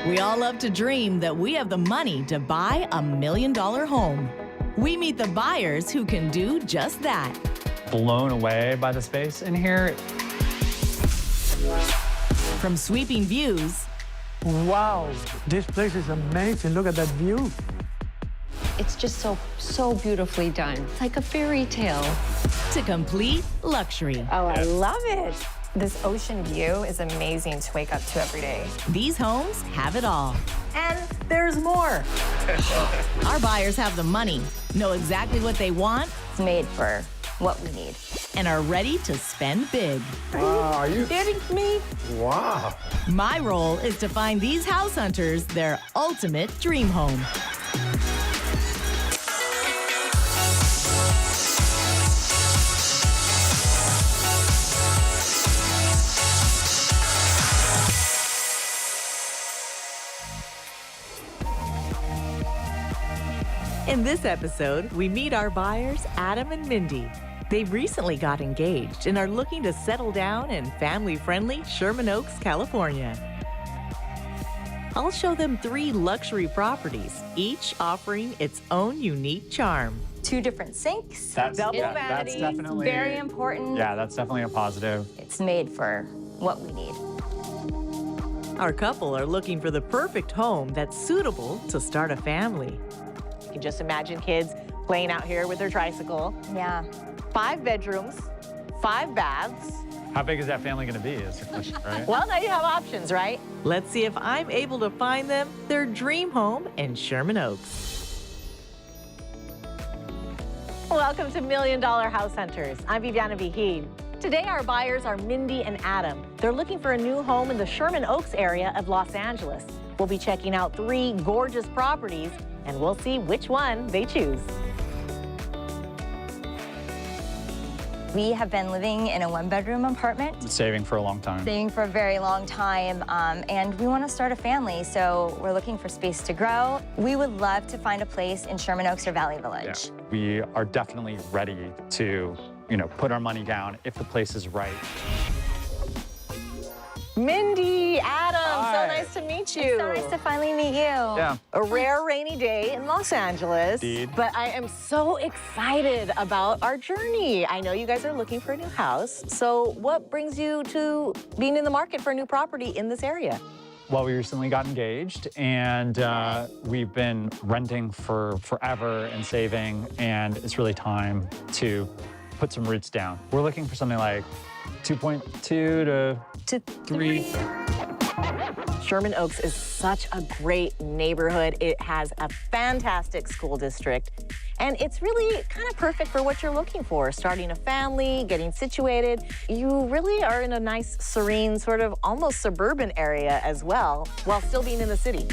We all love to dream that we have the money to buy $1 million home. We meet the buyers who can do just that. Blown away by the space in here. From sweeping views. Wow, this place is amazing. Look at that view. It's just so beautifully done. It's like a fairy tale. To complete luxury. Oh, I love it. This ocean view is amazing to wake up to every day. These homes have it all. And there's more. Our buyers have the money, know exactly what they want, It's made for what we need. and are ready to spend big. Are you Kidding me? Wow. My role is to find these house hunters their ultimate dream home. In this episode, we meet our buyers, Adam and Mindy. They've recently got engaged and are looking to settle down in family-friendly Sherman Oaks, California. I'll show them 3 luxury properties, each offering its own unique charm. 2 different sinks. That's double that's vanity. definitely Very important. Yeah, that's definitely a positive. It's made for what we need. Our couple are looking for the perfect home that's suitable to start a family. You can just imagine kids playing out here with their tricycle. Yeah. 5 bedrooms, 5 baths. How big is that family going to be? Is the question, right? Well, now you have options, right? Let's see if I'm able to find them their dream home in Sherman Oaks. Welcome to $1 Million House Hunters. I'm Viviana Vigil. Today, our buyers are Mindy and Adam. They're looking for a new home in the Sherman Oaks area of Los Angeles. We'll be checking out 3 gorgeous properties, and we'll see which one they choose. We have been living in a 1-bedroom apartment, Saving for a long time. staying for a very long time, and we want to start a family, so we're looking for space to grow. We would love to find a place in Sherman Oaks or Valley Village. We are definitely ready to, put our money down if the place is right. Mindy, Adam, Hi. so nice to meet you. So nice to finally meet you. Yeah. A rare rainy day in Los Angeles. Indeed. But I am so excited about our journey. I know you guys are looking for a new house. So what brings you to being in the market for a new property in this area? Well, we recently got engaged, and we've been renting for forever and saving, and it's really time to put some roots down. We're looking for something like 2.2 to 3. Sherman Oaks is such a great neighborhood. It has a fantastic school district, and it's really kind of perfect for what you're looking for, starting a family, getting situated. You really are in a nice, serene, sort of almost suburban area as well, while still being in the city.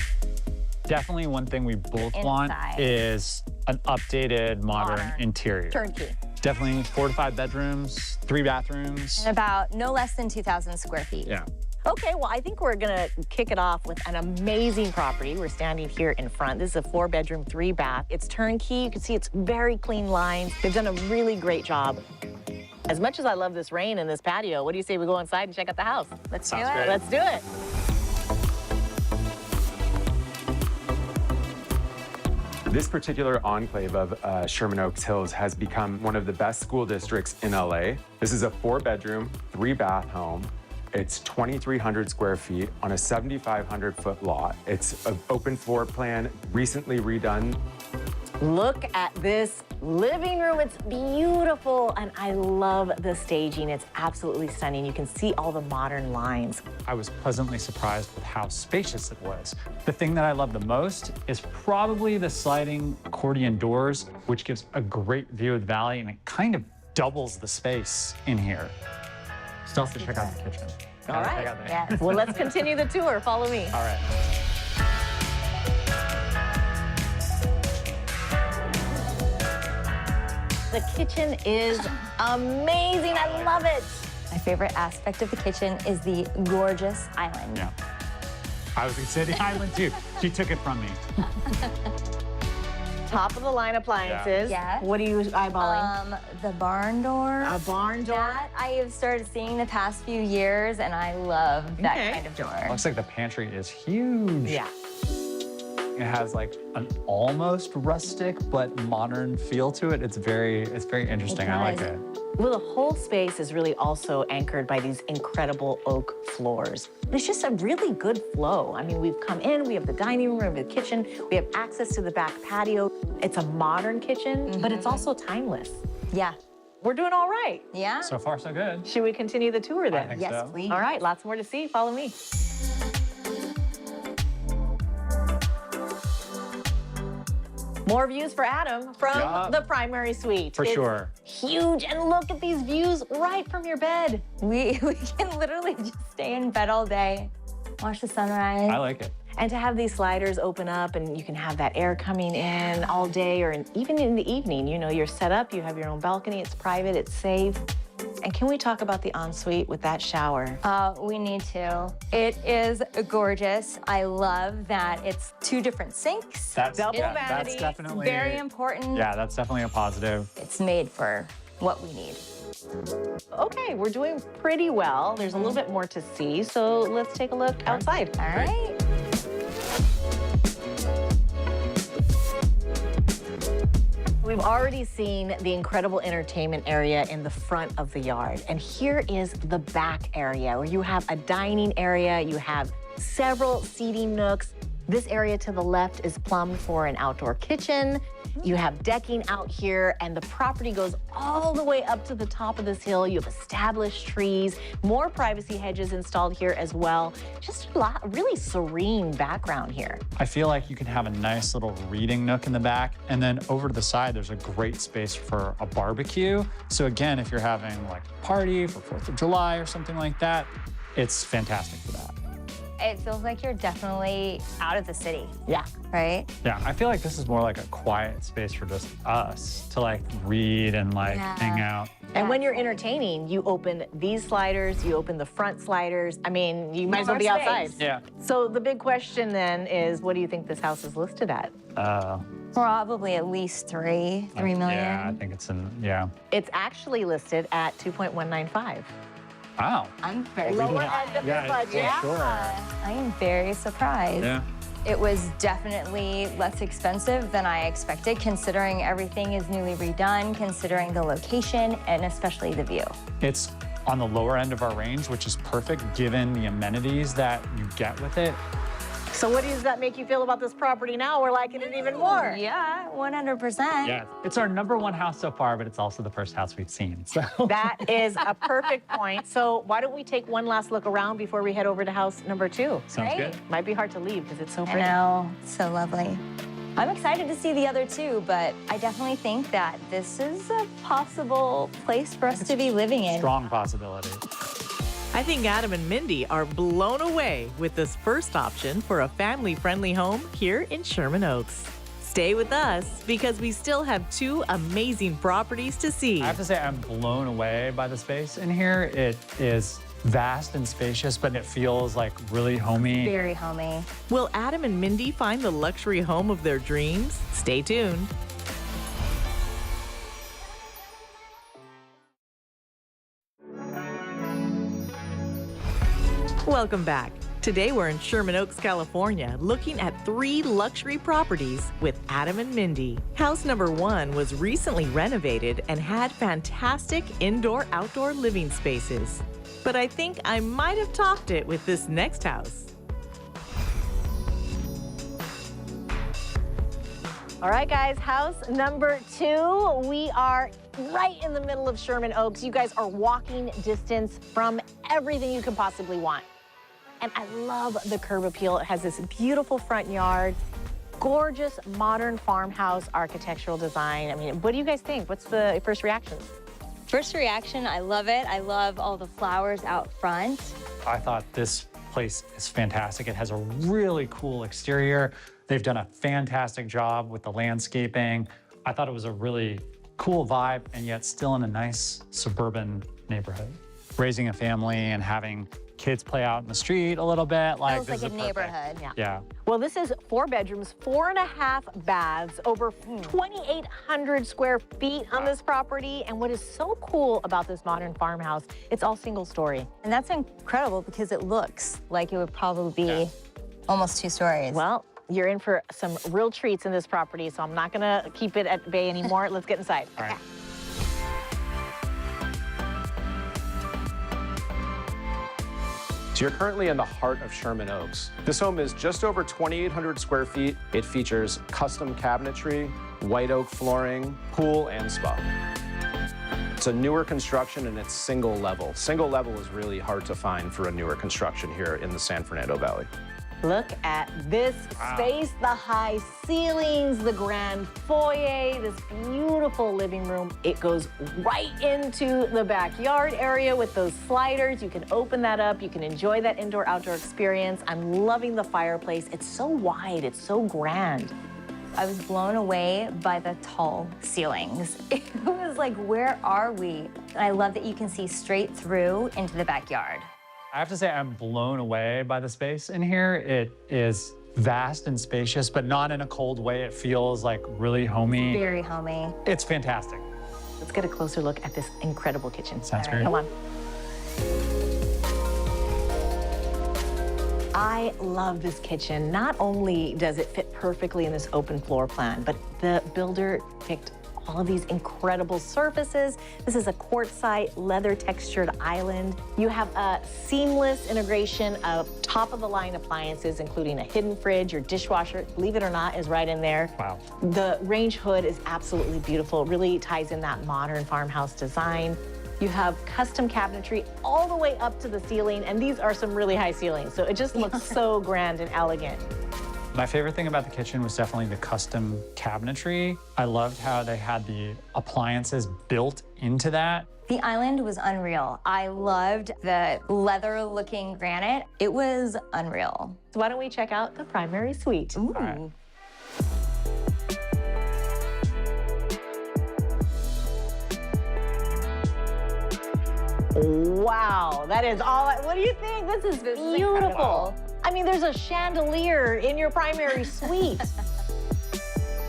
Definitely one thing we both want Inside. is an updated, modern interior. Turnkey. Definitely 4 to 5 bedrooms, 3 bathrooms. And about no less than 2,000 square feet. Yeah. Okay, well, I think we're gonna kick it off with an amazing property. We're standing here in front. This is a 4-bedroom, 3-bath. It's turnkey. You can see it's very clean lines. They've done a really great job. As much as I love this rain and this patio, what do you say we go inside and check out the house? Let's do Sounds it. great. Let's do it. This particular enclave of Sherman Oaks Hills has become one of the best school districts in LA. This is a 4-bedroom, 3-bath home. It's 2,300 square feet on a 7,500-foot lot. It's an open floor plan, recently redone. Look at this living room. It's beautiful, and I love the staging. It's absolutely stunning. You can see all the modern lines. I was pleasantly surprised with how spacious it was. The thing that I love the most is probably the sliding accordion doors, which gives a great view of the valley, and it kind of doubles the space in here. Still have to check out the kitchen. All right. Check out the- Yes. Well, let's continue the tour. Follow me. All right. The kitchen is amazing. I love it. My favorite aspect of the kitchen is the gorgeous island. Yeah. I was gonna say the island too. She took it from me. Top of the line appliances. Yeah. What are you eyeballing? The barn door. A barn door? That I have started seeing the past few years, and I love that kind of door. Looks like the pantry is huge. Yeah. It has like an almost rustic but modern feel to it. It's very interesting. I like does. it. Well, the whole space is really also anchored by these incredible oak floors. It's just a really good flow. I mean, we've come in, we have the dining room, we have the kitchen, we have access to the back patio. It's a modern kitchen, but it's also timeless. Yeah. We're doing all right. Yeah. So far, so good. Should we continue the tour then? I think Yes, so. please. All right, lots more to see. Follow me. More views for Adam from Yeah. the primary suite. For It's sure. huge, and look at these views right from your bed. We can literally just stay in bed all day, watch the sunrise. I like it. And to have these sliders open up and you can have that air coming in all day or even in the evening. You know, you're set up, you have your own balcony, it's private, it's safe. And can we talk about the ensuite with that shower? We need to. It is gorgeous. I love that it's 2 different sinks. That's Double yeah, vanity. That's definitely Very important. Yeah, that's definitely a positive. It's made for what we need. Okay, we're doing pretty well. There's a little bit more to see, so let's take a look outside. All right. We've already seen the incredible entertainment area in the front of the yard. And here is the back area where you have a dining area, you have several seating nooks. This area to the left is plumbed for an outdoor kitchen. You have decking out here, and the property goes all the way up to the top of this hill. You have established trees, more privacy hedges installed here as well. Just a really serene background here. I feel like you can have a nice little reading nook in the back, and then over to the side, there's a great space for a barbecue. So again, if you're having like a party for 4th of July or something like that, it's fantastic for that. It feels like you're definitely out of the city, Yeah. right? Yeah, I feel like this is more like a quiet space for just us to like read and like hang out. And when you're entertaining, you open these sliders, you open the front sliders. I mean, you might as well be more outside. space. Yeah. So the big question then is, what do you think this house is listed at? Probably at least 3 million. Yeah, I think it's yeah. It's actually listed at 2.195. Wow. I'm very Lower end of the budget. for sure. I am very surprised. Yeah. It was definitely less expensive than I expected, considering everything is newly redone, considering the location, and especially the view. It's on the lower end of our range, which is perfect given the amenities that you get with it. So what does that make you feel about this property now? We're liking it even more. Yeah, 100%. Yeah, it's our #1 house so far, but it's also the first house we've seen. So That is a perfect point. So why don't we take one last look around before we head over to house number 2? sounds Great. good. Might be hard to leave because it's so I pretty. know, it's so lovely. I'm excited to see the other 2, but I definitely think that this is a possible place for us to be living in. Strong possibility. I think Adam and Mindy are blown away with this first option for a family-friendly home here in Sherman Oaks. Stay with us because we still have 2 amazing properties to see. I have to say I'm blown away by the space in here. It is vast and spacious, but it feels like really homey. Very homey. Will Adam and Mindy find the luxury home of their dreams? Stay tuned. Welcome back. Today we're in Sherman Oaks, California, looking at 3 luxury properties with Adam and Mindy. House number 1 was recently renovated and had fantastic indoor-outdoor living spaces. But I think I might have topped it with this next house. All right, guys, house number 2. We are right in the middle of Sherman Oaks. You guys are walking distance from everything you could possibly want. And I love the curb appeal. It has this beautiful front yard, gorgeous modern farmhouse architectural design. I mean, what do you guys think? What's the first reactions? First reaction, I love it. I love all the flowers out front. I thought this place is fantastic. It has a really cool exterior. They've done a fantastic job with the landscaping. I thought it was a really cool vibe and yet still in a nice suburban neighborhood. Raising a family and having kids play out in the street a little bit. Like, Feels this like is a perfect. neighborhood. Yeah. Well, this is 4 bedrooms, 4.5 baths, over 2,800 square feet on this property. And what is so cool about this modern farmhouse, it's all single story. And that's incredible because it looks like it would probably be almost 2 stories. Well, you're in for some real treats in this property, so I'm not gonna keep it at bay anymore. Let's get inside. All right. So you're currently in the heart of Sherman Oaks. This home is just over 2,800 square feet. It features custom cabinetry, white oak flooring, pool, and spa. It's a newer construction and it's single level. Single level is really hard to find for a newer construction here in the San Fernando Valley. Look at this space, the high ceilings, the grand foyer, this beautiful living room. It goes right into the backyard area with those sliders. You can open that up. You can enjoy that indoor-outdoor experience. I'm loving the fireplace. It's so wide. It's so grand. I was blown away by the tall ceilings. It was like, where are we? And I love that you can see straight through into the backyard. I have to say I'm blown away by the space in here. It is vast and spacious, but not in a cold way. It feels like really homey. Very homey. It's fantastic. Let's get a closer look at this incredible kitchen. Sounds All right, great. come on. I love this kitchen. Not only does it fit perfectly in this open floor plan, but the builder picked all of these incredible surfaces. This is a quartzite leather textured island. You have a seamless integration of top of the line appliances, including a hidden fridge. Your dishwasher, believe it or not, is right in there. Wow. The range hood is absolutely beautiful. It really ties in that modern farmhouse design. You have custom cabinetry all the way up to the ceiling, and these are some really high ceilings, so it just looks so grand and elegant. My favorite thing about the kitchen was definitely the custom cabinetry. I loved how they had the appliances built into that. The island was unreal. I loved the leather-looking granite. It was unreal. So why don't we check out the primary suite? Ooh. All right. Wow, that is all. What do you think? This is beautiful. incredible. I mean, there's a chandelier in your primary suite.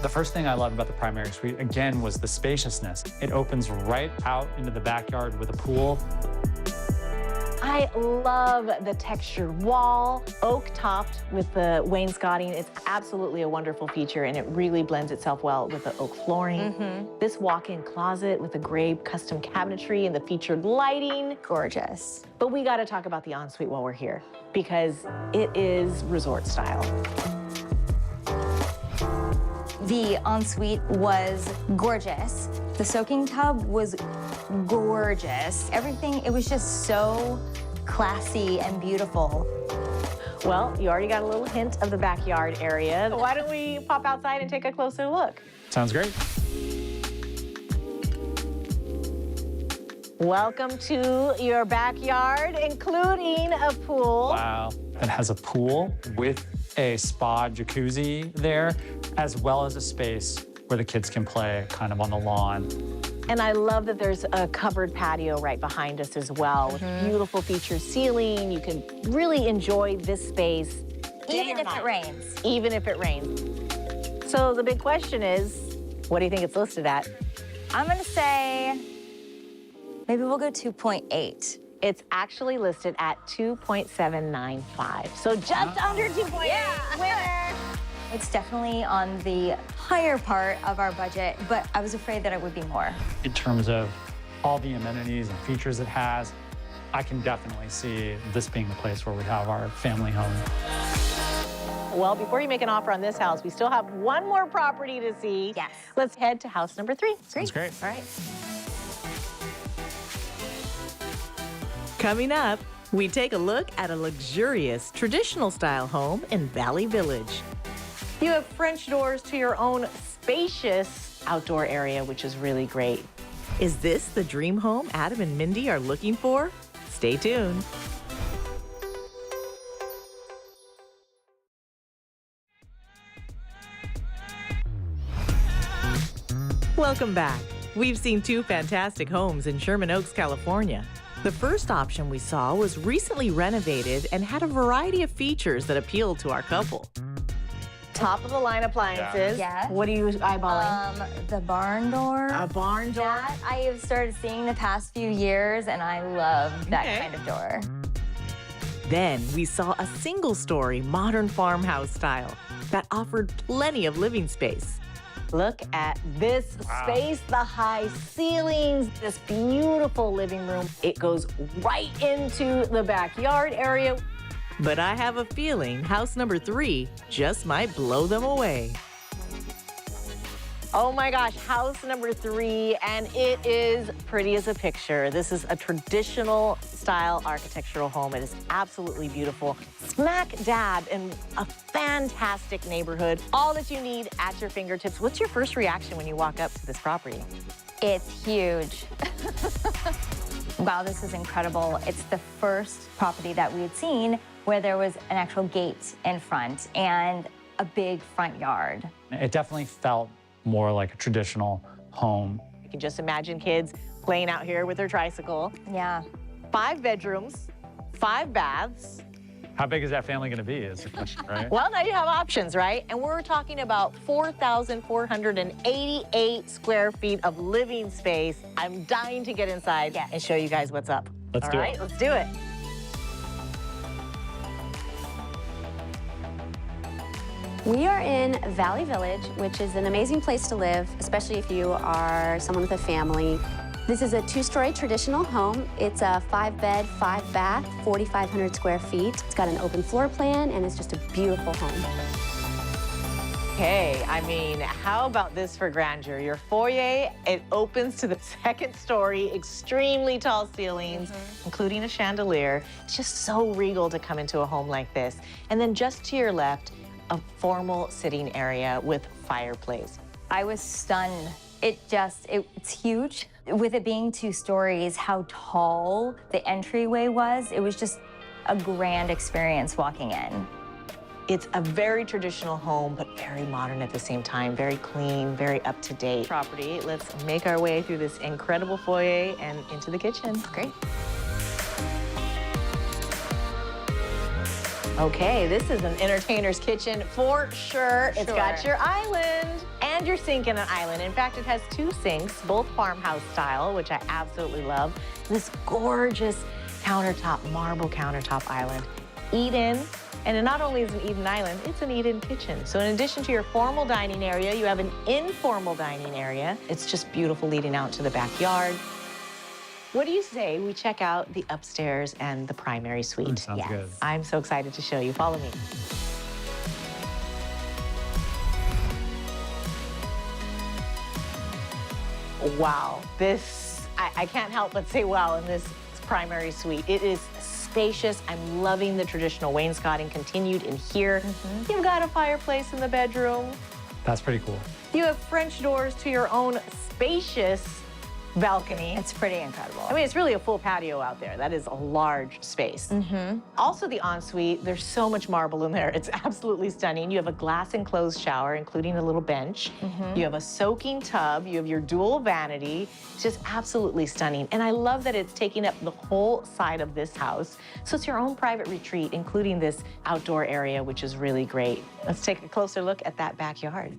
The first thing I loved about the primary suite, again, was the spaciousness. It opens right out into the backyard with a pool. I love the textured wall, oak topped with the wainscoting. It's absolutely a wonderful feature, and it really blends itself well with the oak flooring. This walk-in closet with the gray custom cabinetry and the featured lighting. Gorgeous. But we gotta talk about the ensuite while we're here, because it is resort style. The ensuite was gorgeous. The soaking tub was gorgeous. Everything, it was just so classy and beautiful. Well, you already got a little hint of the backyard area. Why don't we pop outside and take a closer look? Sounds great. Welcome to your backyard, including a pool. Wow. It has a pool with a spa jacuzzi there, as well as a space where the kids can play kind of on the lawn. And I love that there's a covered patio right behind us as well, with beautiful featured ceiling. You can really enjoy this space. Even if it rains. Even if it rains. So the big question is, what do you think it's listed at? I'm gonna say, maybe we'll go 2.8. It's actually listed at 2.795. So just under 2.8. Winner. It's definitely on the higher part of our budget, but I was afraid that it would be more. In terms of all the amenities and features it has, I can definitely see this being the place where we have our family home. Well, before you make an offer on this house, we still have one more property to see. Yes. Let's head to house number 3. Sounds great. All right. Coming up, we take a look at a luxurious traditional style home in Valley Village. You have French doors to your own spacious outdoor area, which is really great. Is this the dream home Adam and Mindy are looking for? Stay tuned. Welcome back. We've seen 2 fantastic homes in Sherman Oaks, California. The first option we saw was recently renovated and had a variety of features that appealed to our couple. Top of the line appliances. Yeah. What are you eyeballing? The barn door. A barn door? That I have started seeing the past few years, and I love that Okay. kind of door. Then we saw a single-story modern farmhouse style that offered plenty of living space. Look at this space, the high ceilings, this beautiful living room. It goes right into the backyard area. But I have a feeling house number 3 just might blow them away. Oh my gosh, house number 3, and it is pretty as a picture. This is a traditional style architectural home. It is absolutely beautiful. Smack dab in a fantastic neighborhood. All that you need at your fingertips. What's your first reaction when you walk up to this property? It's huge. Wow, this is incredible. It's the first property that we had seen where there was an actual gate in front and a big front yard. It definitely felt more like a traditional home. You can just imagine kids playing out here with their tricycle. Yeah. 5 bedrooms, 5 baths. How big is that family going to be is the question, right? Well, now you have options, right? And we're talking about 4,488 square feet of living space. I'm dying to get inside and show you guys what's up. Let's do it. All right, let's do it. We are in Valley Village, which is an amazing place to live, especially if you are someone with a family. This is a 2-story traditional home. It's a 5-bed, 5-bath, 4,500 square feet. It's got an open floor plan, and it's just a beautiful home. Okay, I mean, how about this for grandeur? Your foyer, it opens to the 2nd story, extremely tall ceilings, including a chandelier. It's just so regal to come into a home like this. And then just to your left, a formal sitting area with fireplace. I was stunned. It's huge. With it being 2 stories, how tall the entryway was, it was just a grand experience walking in. It's a very traditional home, but very modern at the same time, very clean, very up-to-date property. Let's make our way through this incredible foyer and into the kitchen. Great. Okay, this is an entertainer's kitchen for sure. It's got your island and your sink in an island. In fact, it has 2 sinks, both farmhouse style, which I absolutely love. This gorgeous countertop, marble countertop island. Eat-in, and it not only is an eat-in island, it's an eat-in kitchen. So in addition to your formal dining area, you have an informal dining area. It's just beautiful leading out to the backyard. What do you say we check out the upstairs and the primary suite? Sounds good. I'm so excited to show you. Follow me. Wow, I can't help but say wow in this primary suite. It is spacious. I'm loving the traditional wainscoting continued in here. You've got a fireplace in the bedroom. That's pretty cool. You have French doors to your own spacious balcony. It's pretty incredible. I mean, it's really a full patio out there. That is a large space. Also the ensuite, there's so much marble in there. It's absolutely stunning. You have a glass enclosed shower, including a little bench. You have a soaking tub. You have your dual vanity. It's just absolutely stunning. And I love that it's taking up the whole side of this house. So it's your own private retreat, including this outdoor area, which is really great. Let's take a closer look at that backyard.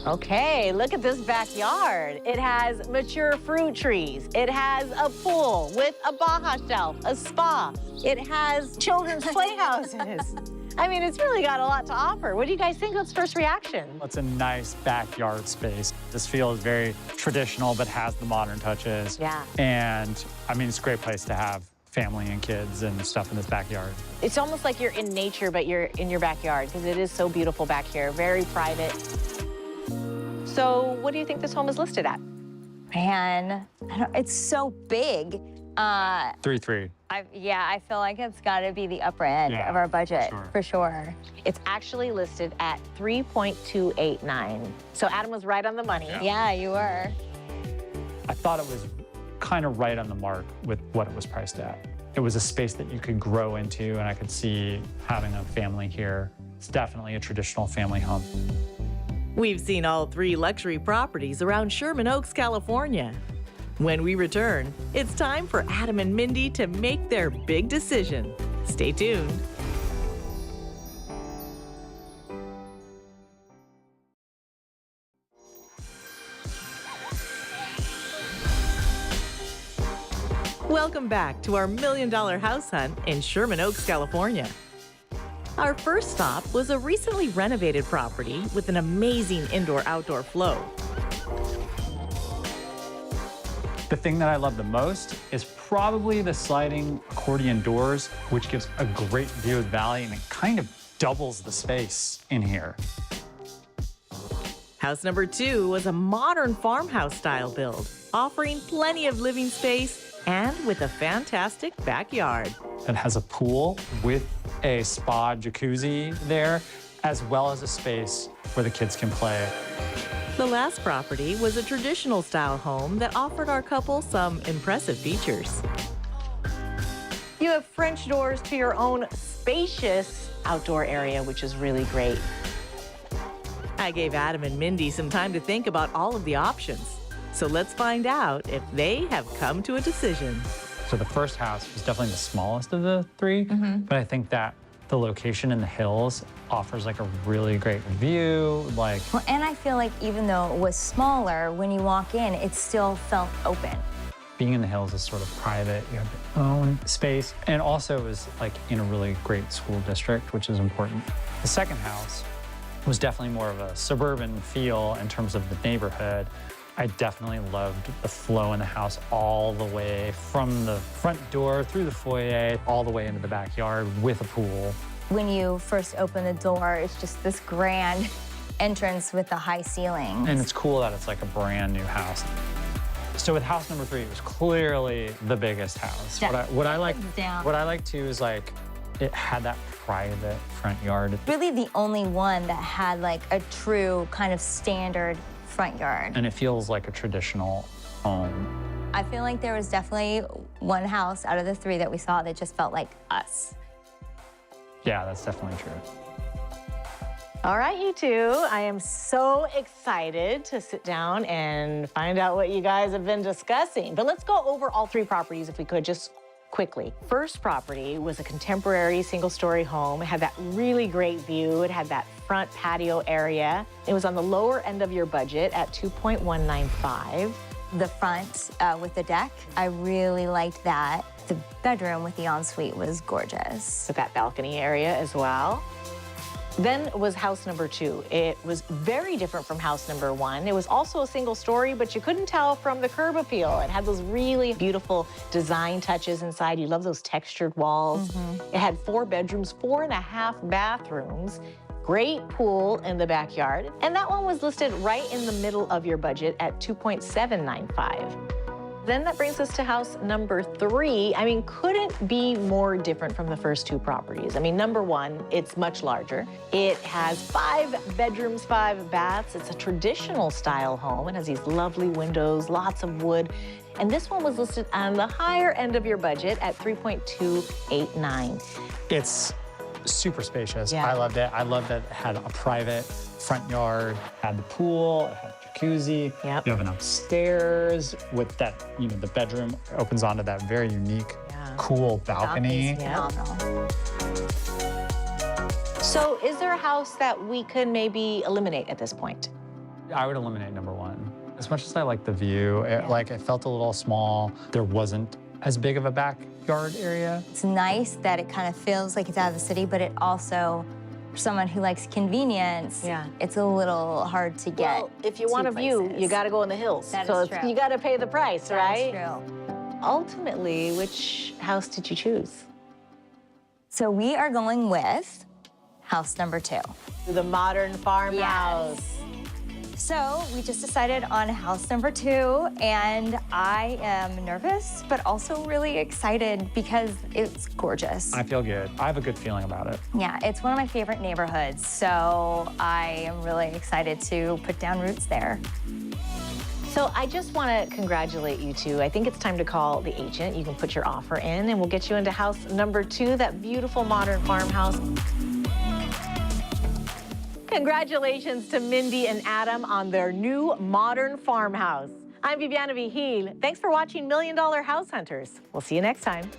Okay, look at this backyard. It has mature fruit trees. It has a pool with a Baja shelf, a spa. It has children's playhouses. I mean, it's really got a lot to offer. What do you guys think? What's first reaction? It's a nice backyard space. This feels very traditional, but has the modern touches. Yeah. And I mean, it's a great place to have family and kids and stuff in this backyard. It's almost like you're in nature, but you're in your backyard because it is so beautiful back here, very private. So what do you think this home is listed at? Man, it's so big. 3.3. I feel like it's got to be the upper end of our budget, for sure. It's actually listed at 3.289. So Adam was right on the money. Yeah, you were. I thought it was kind of right on the mark with what it was priced at. It was a space that you could grow into, and I could see having a family here. It's definitely a traditional family home. We've seen all 3 luxury properties around Sherman Oaks, California. When we return, it's time for Adam and Mindy to make their big decision. Stay tuned. Welcome back to our $1 million house hunt in Sherman Oaks, California. Our first stop was a recently renovated property with an amazing indoor-outdoor flow. The thing that I love the most is probably the sliding accordion doors, which gives a great view of the valley, and it kind of doubles the space in here. House number 2 was a modern farmhouse-style build, offering plenty of living space and with a fantastic backyard. It has a pool with a spa jacuzzi there, as well as a space where the kids can play. The last property was a traditional style home that offered our couple some impressive features. You have French doors to your own spacious outdoor area, which is really great. I gave Adam and Mindy some time to think about all of the options. So let's find out if they have come to a decision. So the first house was definitely the smallest of the 3, but I think that the location in the hills offers like a really great view. Well, and I feel like even though it was smaller, when you walk in, it still felt open. Being in the hills is sort of private. You have your own space. And also is like in a really great school district, which is important. The second house was definitely more of a suburban feel in terms of the neighborhood. I definitely loved the flow in the house all the way from the front door through the foyer, all the way into the backyard with a pool. When you first open the door, it's just this grand entrance with the high ceilings. And it's cool that it's like a brand new house. So with house number 3, it was clearly the biggest house. What I like too is like it had that private front yard. Really the only one that had like a true kind of standard front yard. And it feels like a traditional home. I feel like there was definitely one house out of the 3 that we saw that just felt like us. Yeah, that's definitely true. All right, you two. I am so excited to sit down and find out what you guys have been discussing. But let's go over all 3 properties if we could, just quickly. First property was a contemporary single-story home. It had that really great view. It had that front patio area. It was on the lower end of your budget at $2.195. The front with the deck, I really liked that. The bedroom with the ensuite was gorgeous. With that balcony area as well. Then was house number 2. It was very different from house number 1. It was also a single story, but you couldn't tell from the curb appeal. It had those really beautiful design touches inside. You love those textured walls. It had 4 bedrooms, 4.5 bathrooms, great pool in the backyard. And that one was listed right in the middle of your budget at $2.795. Then that brings us to house number 3. I mean, couldn't be more different from the first 2 properties. I mean, number 1, it's much larger. It has 5 bedrooms, 5 baths. It's a traditional style home. It has these lovely windows, lots of wood. And this one was listed on the higher end of your budget at $3.289. It's super spacious. Yeah. I loved it. I loved that it had a private front yard, had the pool, it had a jacuzzi. Yep. You have an upstairs with that, the bedroom opens onto that very unique, cool balcony. Phenomenal. So is there a house that we could maybe eliminate at this point? I would eliminate number 1. As much as I like the view, it felt a little small. There wasn't as big of a backyard area. It's nice that it kind of feels like it's out of the city, but it also, for someone who likes convenience, it's a little hard to get. Well, if you want a view, you got to go in the hills. That so is true. You got to pay the price, right? That is true. Ultimately, which house did you choose? So we are going with house number 2. The modern farmhouse. Yes. So we just decided on house number 2, and I am nervous, but also really excited because it's gorgeous. I feel good. I have a good feeling about it. Yeah, it's one of my favorite neighborhoods, so I am really excited to put down roots there. So I just want to congratulate you two. I think it's time to call the agent. You can put your offer in, and we'll get you into house number 2, that beautiful modern farmhouse. Congratulations to Mindy and Adam on their new modern farmhouse. I'm Viviana Vigil. Thanks for watching $1 Million House Hunters. We'll see you next time.